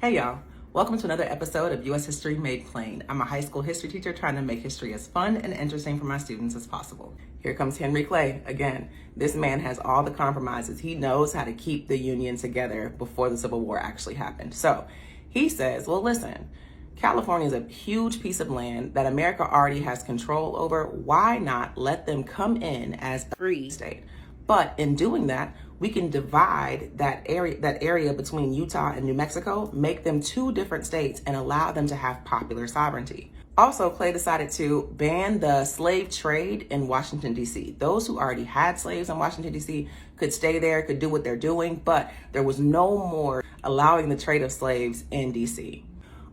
Hey y'all, welcome to another episode of U.S. History Made Plain. I'm a high school history teacher trying to make history as fun and interesting for my students as possible. Here comes Henry Clay again. This man has all the compromises. He knows how to keep the Union together before the Civil War actually happened. So he says, well, listen, California is a huge piece of land that America already has control over. Why not let them come in as a free state? But in doing that, we can divide that area between Utah and New Mexico, make them two different states, and allow them to have popular sovereignty. Also, Clay decided to ban the slave trade in Washington, D.C. Those who already had slaves in Washington, D.C. could stay there, could do what they're doing, but there was no more allowing the trade of slaves in D.C.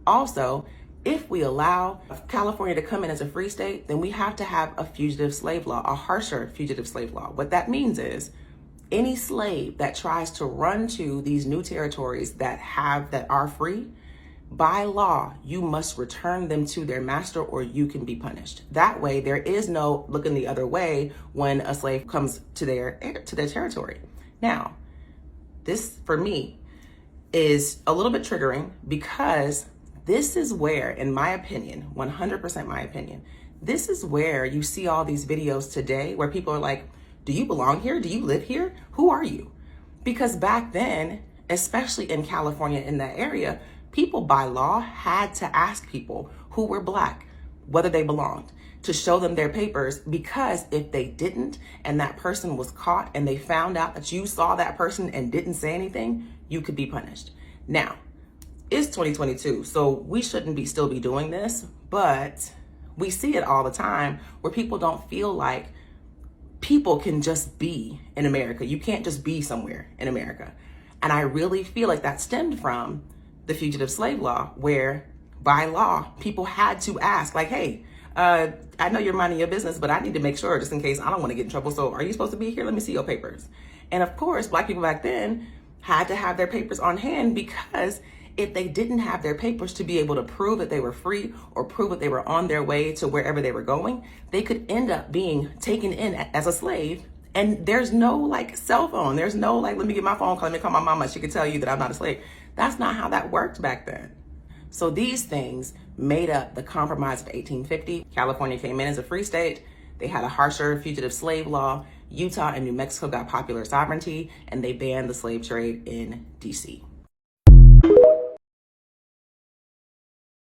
Also, if we allow California to come in as a free state, then we have to have a fugitive slave law, a harsher fugitive slave law. What that means is any slave that tries to run to these new territories that are free, by law, you must return them to their master or you can be punished. That way, there is no looking the other way when a slave comes to their territory. Now, this for me is a little bit triggering because this is where, in my opinion, 100% my opinion, this is where you see all these videos today where people are like, do you belong here? Do you live here? Who are you? Because back then, especially in California, in that area, people by law had to ask people who were Black whether they belonged, to show them their papers, because if they didn't and that person was caught and they found out that you saw that person and didn't say anything, you could be punished. Now, it's 2022, so we shouldn't still be doing this, but we see it all the time where people don't feel like people can just be in America. You can't just be somewhere in America. And I really feel like that stemmed from the fugitive slave law, where by law, people had to ask, like, hey, I know you're minding your business, but I need to make sure just in case I don't want to get in trouble. So are you supposed to be here? Let me see your papers. And of course, Black people back then had to have their papers on hand, because if they didn't have their papers to be able to prove that they were free or prove that they were on their way to wherever they were going, they could end up being taken in as a slave. And there's no like cell phone. There's no like, let me get my phone call, let me call my mama. She could tell you that I'm not a slave. That's not how that worked back then. So these things made up the Compromise of 1850. California came in as a free state. They had a harsher fugitive slave law. Utah and New Mexico got popular sovereignty, and they banned the slave trade in DC.